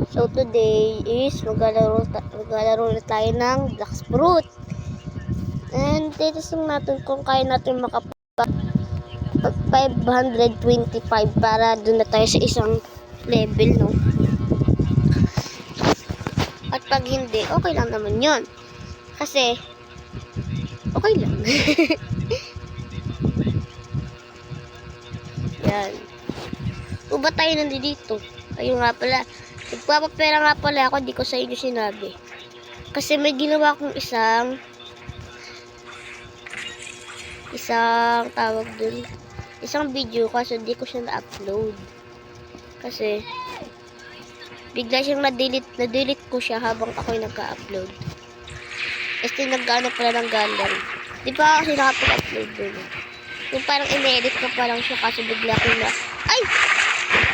So today is maglalaro na tayo ng Black Fruit. And titisong natin kung kaya natin makapag 525 para doon na tayo sa isang level, no? At pag hindi, okay lang naman yon. Kasi okay lang. Yan. Uba tayo nandito. Ayun nga pala. Nagpapapera nga pala ako, di ko sa inyo sinabi. Kasi may ginawa akong isang tawag dun. Isang video kasi di ko siya na-upload. Kasi bigla siyang na-delete ko siya habang ako'y nagka-upload. Kasi nag-ano pala ng gallery. Di ba kasi nakapag-upload dun? Yung parang in-edit ko pa lang siya kasi bigla ko na ay!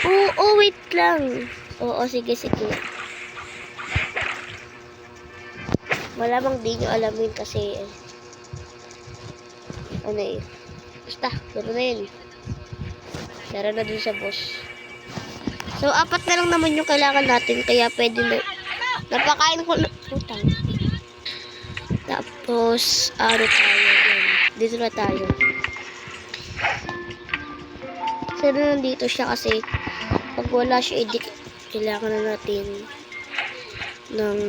Oo, wait lang. Oo, sige. Malamang di nyo alamin kasi ano eh. Basta, gano'n na yun. Tara na dun sa boss. So, 4 na lang naman yung kailangan natin. Kaya pwede na. Napakain ko na. Putang. Tapos, ano tayo. Yan. Dito na tayo. So, nandito siya kasi pag wala siya, kailangan na natin ng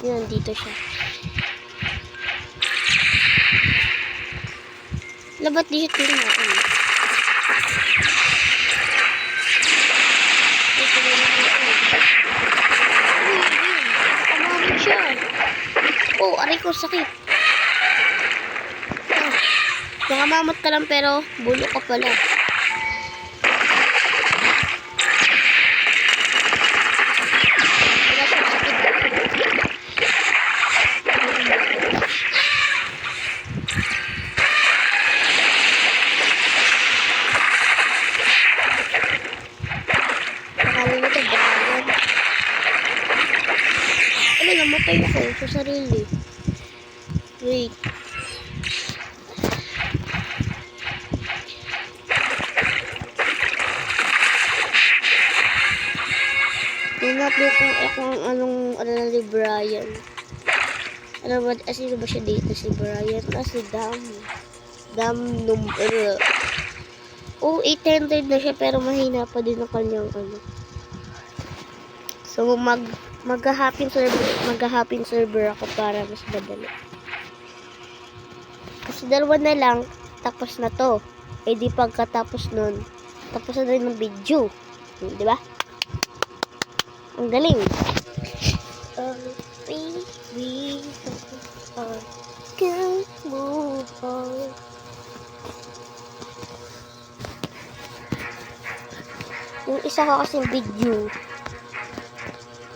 yan, dito siya. Labat di siya tingin natin. Nakamamit siya. Oh, aray ko, sakit. Nakamamot ka lang pero bulo ka pala. Namatay ako sa sarili. Wait. Tinapit ko kung anong ni Brian. Ano ba, sino ba siya dito? Si Brian. Si Dam number. Oh, 800 na siya pero mahina pa din ang kanyang ano. So mag-happy server ako para mas madali. Kasi 2 na lang tapos na to. Eh di pagkatapos nun, tapos na rin ng video. Di ba? Ang galing. We can move on. Yung isa ko kasing video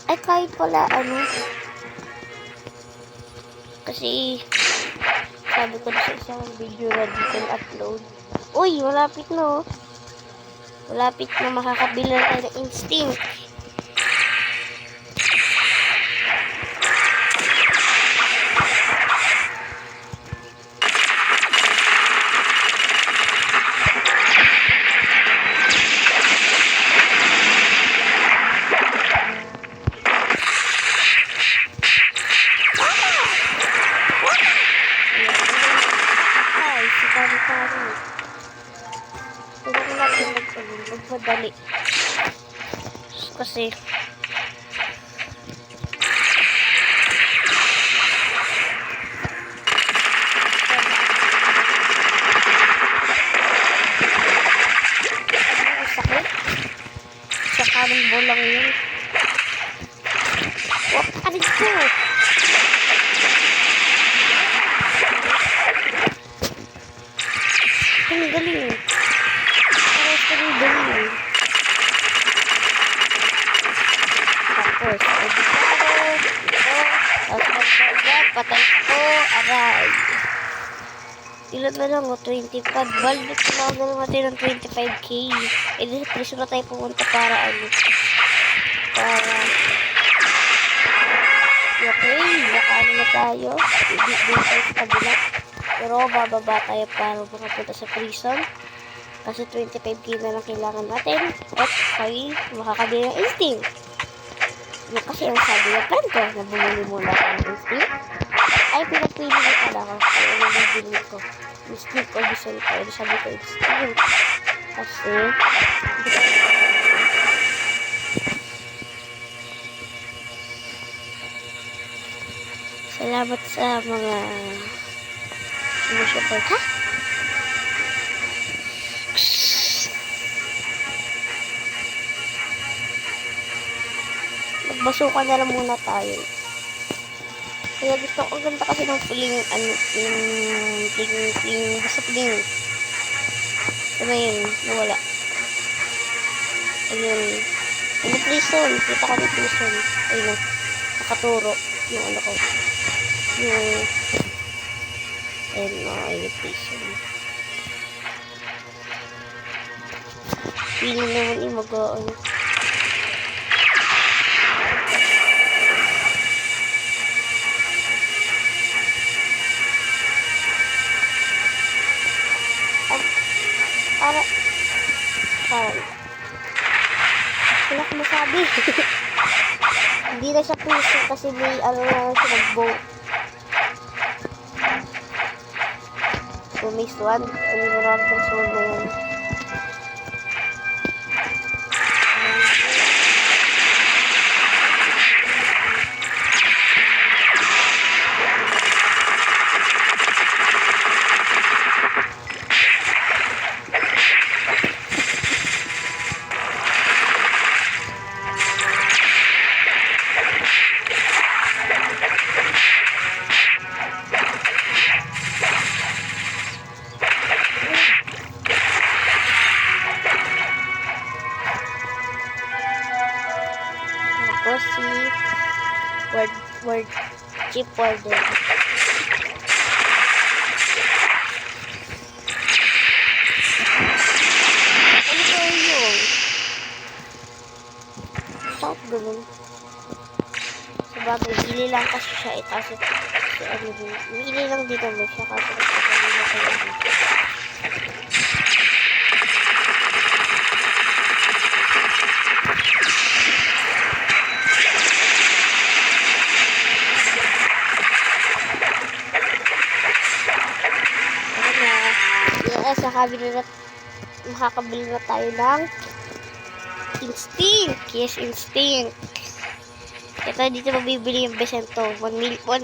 ay kahit pala ano kasi sabi ko sa isang video na dito upload. Uy, malapit na makakabila tayo ng instinct. Magpadali. Kasi sakit. Sa kanang bolang yun. Wap, alis ko. Ang galing. Patay ko, aray. Ilan na lang, 25. Balik na lang natin ng 25k. Eh, di preso na tayo pumunta para ano. Okay, nakaano na tayo. Hindi tayo sa kabila. Pero bababa tayo para makapunta sa prison. Kasi 25k na lang kailangan natin. At kayo makakabili ng instinct. Kasi yung sabi ng friend ko na bumili muna ako ng instinct. Ay, pinagpili na pala ako. Kaya ano yung bili ko? Instinct o bisol ko. Ay, sabi ko instinct. Kasi, salamat sa mga sumusupport, ha? Magbasukan na lang muna tayo. Kaya gusto ko, ganda kasi ng feeling, basta feeling. Ano yun, nawala. Ayun. Yung prison, kita ko ng prison. Ayun, nakaturo yung ano ko. Yung, ayun, yung prison. Feeling naman yung mag-ano. Wala ko masabi. Hindi na siya piso kasi may ano na siya nag-bow. So, may swan. Ano na natin swan na yan. Tapos si word chip warden. Ano ko yun? Bakit ganun? Sabagay, hili lang kasi siya kasi ano din. Hili lang dito mo siya kasi kanina kayo dito. Sa kabila na makakabili na tayo ng instinct. Yes, instinct. Ito dito mabibili yung Besento 1M. Kung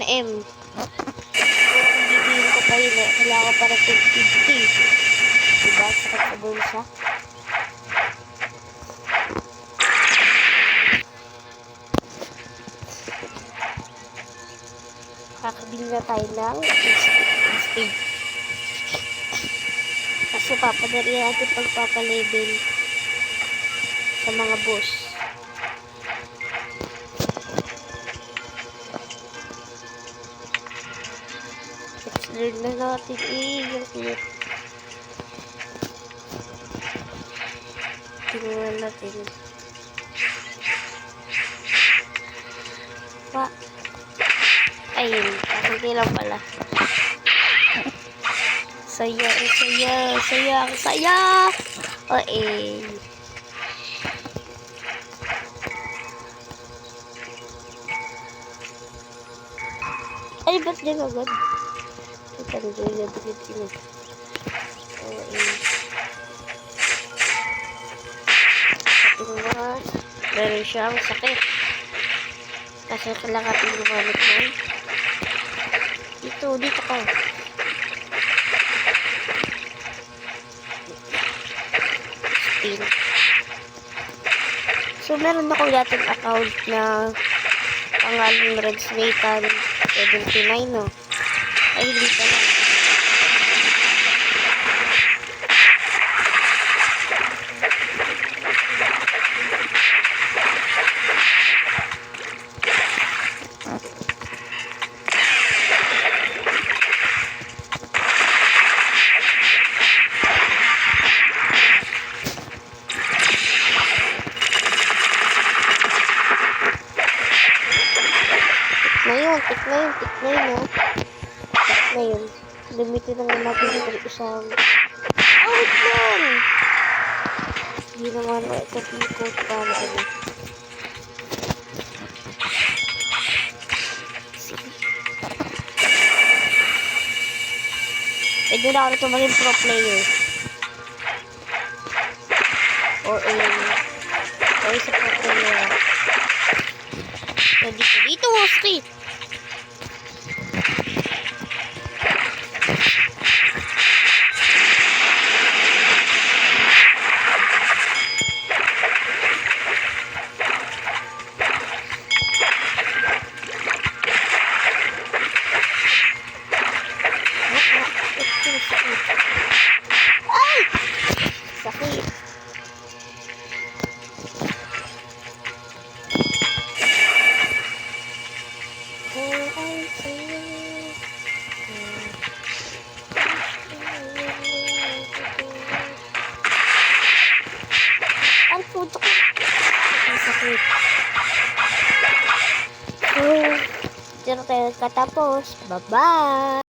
bibiliin ko pa yun kailangan ko para 250. Diba? Sa bulsa. Kakabili na tayo ng instinct. Kasi papadali natin pagpapalevel sa mga boss. Let's learn na natin yung clip. Tingnan natin. Ayun, hindi lang pala. Saya. O eh. Ay, ba't din agad? Ito na dyan yung bilit. O eh. Sabi nga, meron siyang sakit. Kasi kalakating gumamit mo. Dito ka. So, meron ako dating account na pangalan Reds Nathan 79, no? Ay, hindi pala. Tik na yun. Gamitin naman natin itong isang out lang! Hindi naman ito pinipot para ano. Hindi na ako ito maging pro player. Or isa pro player. Dito, street. Ay! Sakit. Ang puto ko. Ang sakit. So, dito tayo katapos. Bye-bye!